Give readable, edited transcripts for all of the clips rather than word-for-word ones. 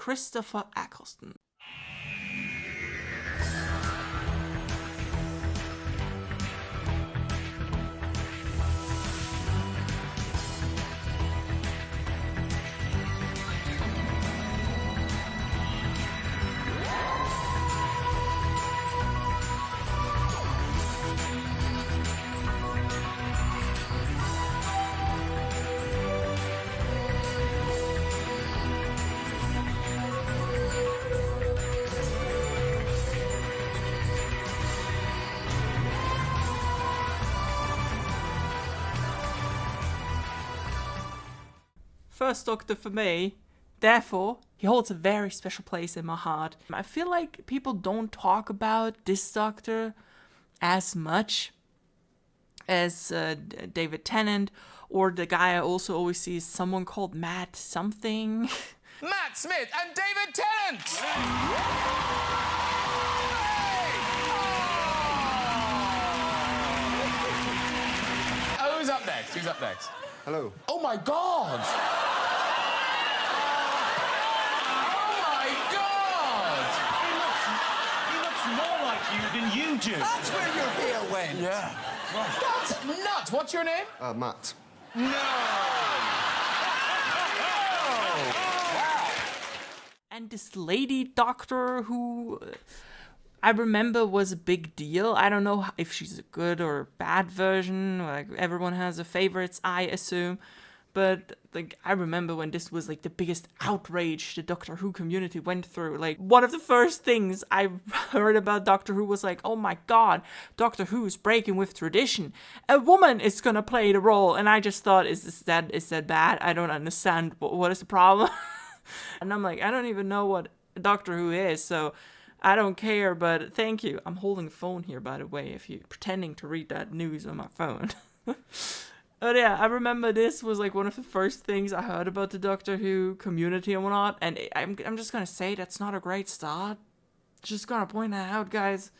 Christopher Eccleston. First Doctor for me, therefore, he holds a very special place in my heart. I feel like people don't talk about this Doctor as much as David Tennant, or the guy I also always see is someone called Matt something. Matt Smith and David Tennant! Oh, who's up next? Who's up next? Hello. Oh my God! Oh my God! He looks more like you than you do. That's where your hair went. Yeah. That's nuts. What's your name? Matt. No. And this lady doctor who I remember was a big deal. I don't know if she's a good or bad version. Like, everyone has their favorites, I assume. But like, I remember when this was like the biggest outrage the Doctor Who community went through. Like, one of the first things I heard about Doctor Who was like, oh my God, Doctor Who's breaking with tradition. A woman is gonna play the role. And I just thought, is that bad? I don't understand. What is the problem? And I'm like, I don't even know what Doctor Who is, so I don't care, but thank you. I'm holding a phone here, by the way, if you're pretending to read that news on my phone. But yeah, I remember this was like one of the first things I heard about the Doctor Who community and whatnot, and I'm just gonna say that's not a great start. Just gonna point that out, guys.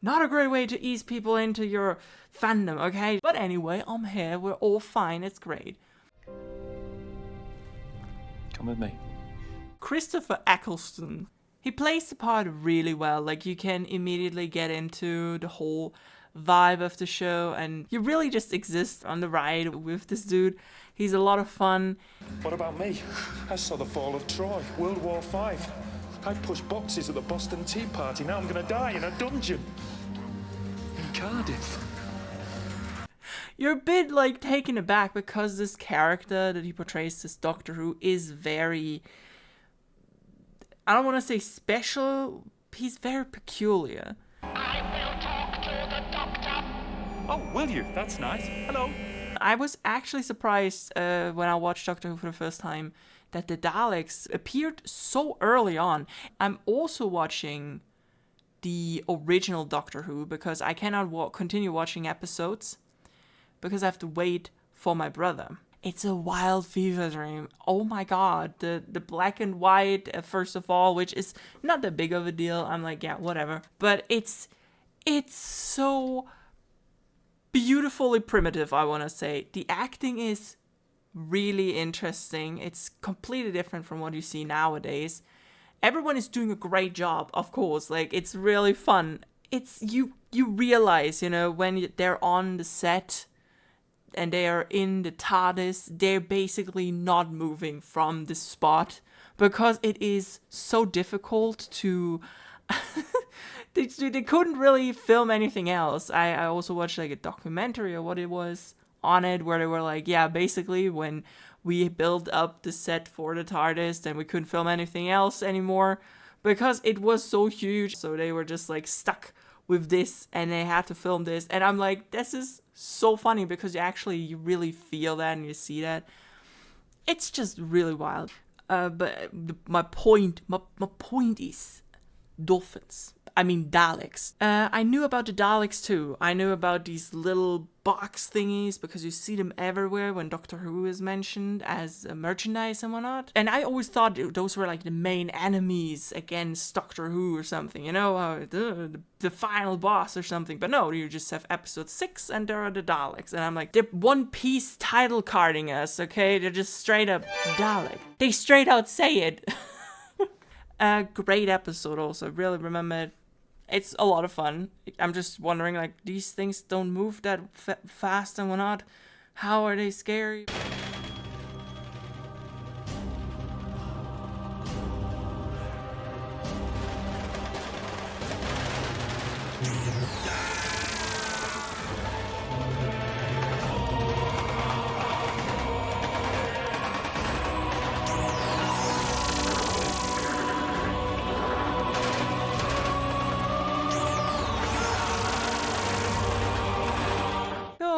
Not a great way to ease people into your fandom, okay? But anyway, I'm here, we're all fine, it's great. Come with me. Christopher Eccleston. He plays the part really well. Like, you can immediately get into the whole vibe of the show, and you really just exist on the ride with this dude. He's a lot of fun. What about me? I saw the fall of Troy, World War V. I pushed boxes at the Boston Tea Party. Now I'm gonna die in a dungeon. In Cardiff. You're a bit, like, taken aback because this character that he portrays, this Doctor Who, is very... I don't want to say special, he's very peculiar. I will talk to the Doctor. Oh, will you? That's nice. Hello. I was actually surprised when I watched Doctor Who for the first time that the Daleks appeared so early on. I'm also watching the original Doctor Who because I cannot continue watching episodes because I have to wait for my brother. It's a wild fever dream. Oh my God. The black and white, first of all, which is not that big of a deal. I'm like, yeah, whatever. But it's so beautifully primitive, I want to say. The acting is really interesting. It's completely different from what you see nowadays. Everyone is doing a great job, of course. Like, it's really fun. It's you realize, you know, when they're on the set and they are in the TARDIS, they're basically not moving from the spot because it is so difficult to... they couldn't really film anything else. I also watched like a documentary or what it was on it where they were like, yeah, basically when we built up the set for the TARDIS, then we couldn't film anything else anymore because it was so huge. So they were just like stuck with this and they had to film this. And I'm like, this is so funny because you really feel that and you see that. It's just really wild. But my point is dolphins. I mean Daleks. I knew about the Daleks too. I knew about these little box thingies because you see them everywhere when Doctor Who is mentioned as merchandise and whatnot. And I always thought those were like the main enemies against Doctor Who or something, you know, the final boss or something. But no, you just have episode 6 and there are the Daleks. And I'm like, they're One Piece title carding us, okay? They're just straight up Dalek. They straight out say it. A great episode also. Really remember it. It's a lot of fun. I'm just wondering, like, these things don't move that fast and whatnot. How are they scary?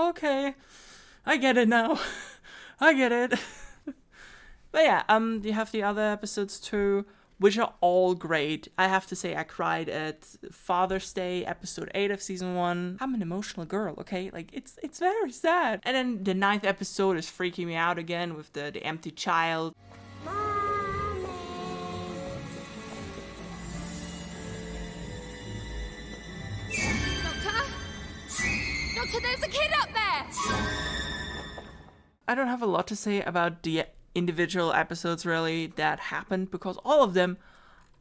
Okay, I get it now. I get it. But yeah, you have the other episodes too, which are all great. I have to say, I cried at Father's Day, episode 8 of season 1. I'm an emotional girl, okay? Like, it's very sad. And then the 9th episode is freaking me out again with the empty child. Doctor, there's a kid up there! I don't have a lot to say about the individual episodes really that happened because all of them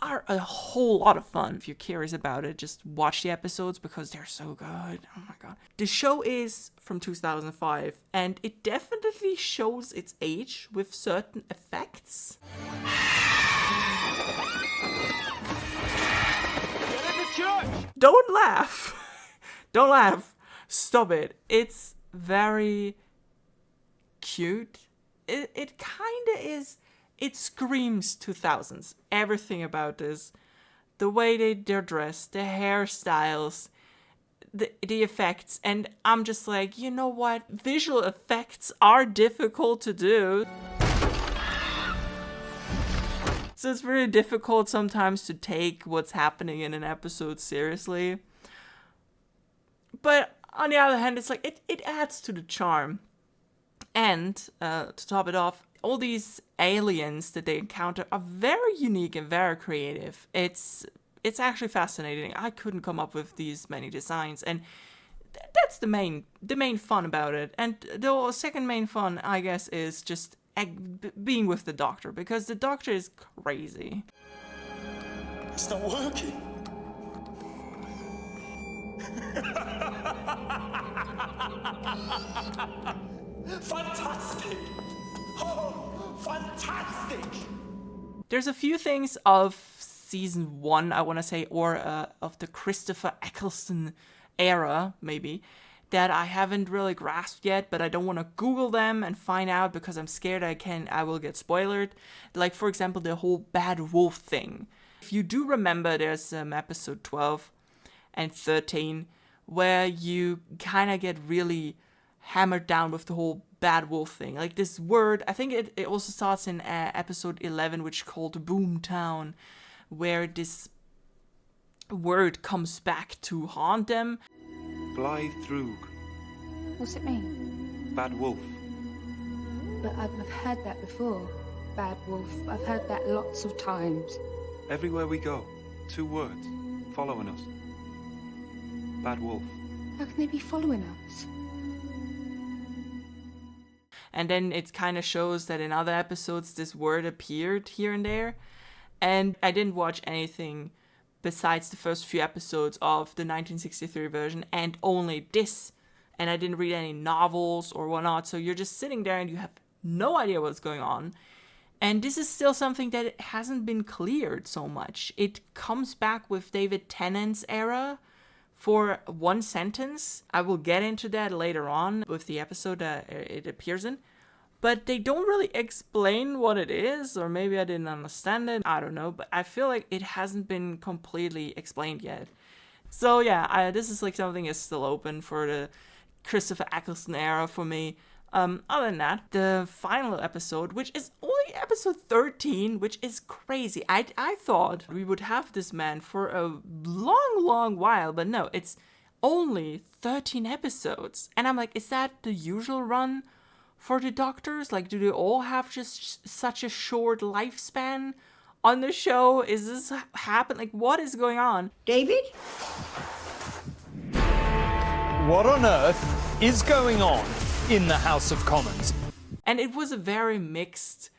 are a whole lot of fun. If you're curious about it, just watch the episodes because they're so good. Oh my god. The show is from 2005 and it definitely shows its age with certain effects. Don't laugh. Don't laugh. Stop it. It's very cute. It kinda is. It screams 2000s. Everything about this. The way they're dressed, the hairstyles, the effects. And I'm just like, you know what? Visual effects are difficult to do. So it's really difficult sometimes to take what's happening in an episode seriously. But on the other hand, it's like it adds to the charm. And to top it off, all these aliens that they encounter are very unique and very creative. It's actually fascinating. I couldn't come up with these many designs, and that's the main fun about it. And the second main fun, I guess, is just being with the Doctor, because the Doctor is crazy. It's not working. Fantastic! Oh, fantastic! There's a few things of season 1, I want to say, or of the Christopher Eccleston era, maybe, that I haven't really grasped yet, but I don't want to Google them and find out because I'm scared I will get spoiled. Like, for example, the whole bad wolf thing. If you do remember, there's episode 12 and 13 where you kind of get really hammered down with the whole bad wolf thing. Like this word, I think it also starts in episode 11, which is called Boomtown, where this word comes back to haunt them. Blythe Thrug, What's it mean? bad wolf. But I've heard that before. Bad wolf. I've heard that lots of times. Everywhere we go, 2 words, following us. Bad wolf. How can they be following us? And then it kind of shows that in other episodes this word appeared here and there. And I didn't watch anything besides the first few episodes of the 1963 version and only this. And I didn't read any novels or whatnot. So you're just sitting there and you have no idea what's going on. And this is still something that hasn't been cleared so much. It comes back with David Tennant's era for one sentence. I will get into that later on with the episode that it appears in. But they don't really explain what it is, or maybe I didn't understand it. I don't know, but I feel like it hasn't been completely explained yet. So yeah, this is like something is still open for the Christopher Eccleston era for me. Other than that, the final episode, which is only episode 13, which is crazy. I thought we would have this man for a long while, but no, it's only 13 episodes. And I'm like, is that the usual run for the Doctors? Like, do they all have just such a short lifespan on the show? Is this happen? Like, what is going on? David? What on earth is going on in the House of Commons? And it was a very mixed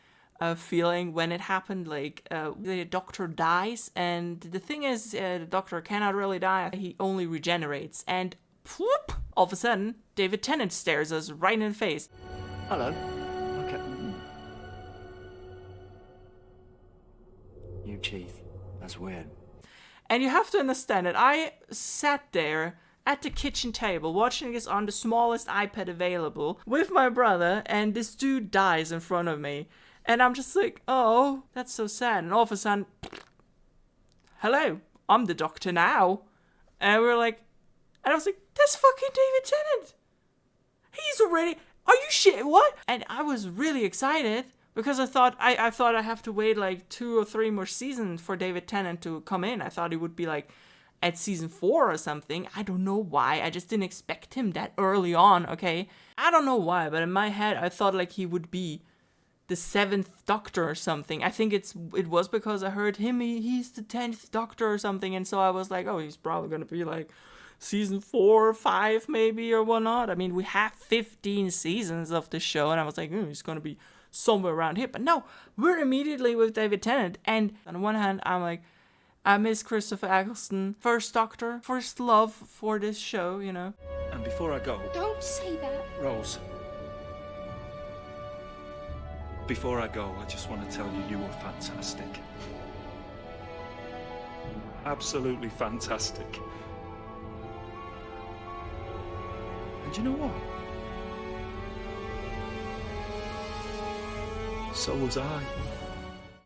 feeling when it happened. Like, the Doctor dies, and the thing is, the Doctor cannot really die. He only regenerates, and whoop, all of a sudden, David Tennant stares us right in the face. Hello. Okay. New teeth. That's weird. And you have to understand that I sat there at the kitchen table watching this on the smallest iPad available with my brother, and this dude dies in front of me. And I'm just like, oh, that's so sad. And all of a sudden, hello, I'm the Doctor now. And we were like, and I was like, that's fucking David Tennant. He's already, are you shit? What? And I was really excited because I thought I thought I have to wait like 2 or 3 more seasons for David Tennant to come in. I thought he would be like at season 4 or something. I don't know why. I just didn't expect him that early on, okay? I don't know why, but in my head, I thought like he would be the 7th Doctor or something. I think it was because I heard him, he's the 10th Doctor or something, and so I was like, oh, he's probably gonna be like season 4 or 5 maybe or whatnot. I mean, we have 15 seasons of the show, and I was like, he's gonna be somewhere around here. But no, we're immediately with David Tennant, and on the one hand, I'm like, I miss Christopher Eccleston, first Doctor, first love for this show, you know. And before I go, Don't say that. Rose, before I go, I just want to tell you, you were fantastic. Absolutely fantastic. And you know what? So was I.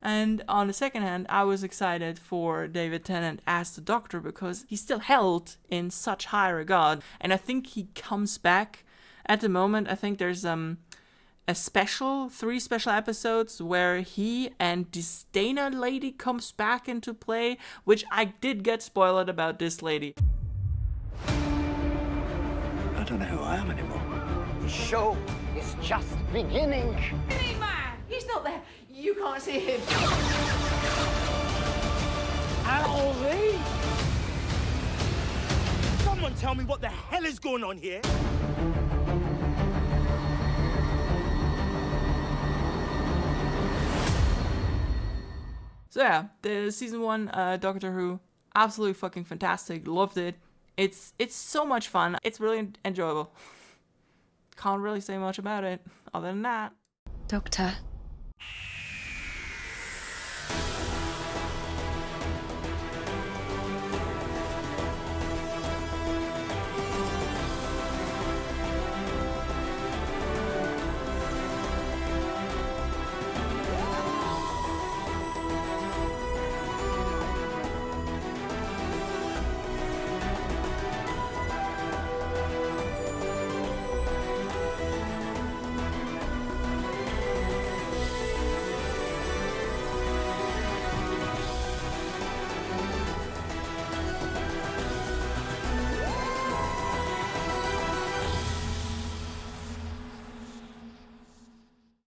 And on the second hand, I was excited for David Tennant as the Doctor because he's still held in such high regard. And I think he comes back at the moment. I think there's a special, 3 special episodes where he and this Dana lady comes back into play, which I did get spoiled about this lady. I don't know who I am anymore. The show is just beginning. He's not there. You can't see him. Alvy! Someone tell me what the hell is going on here? So yeah, the season 1 Doctor Who, absolutely fucking fantastic. Loved it. It's so much fun. It's really enjoyable. Can't really say much about it other than that. Doctor,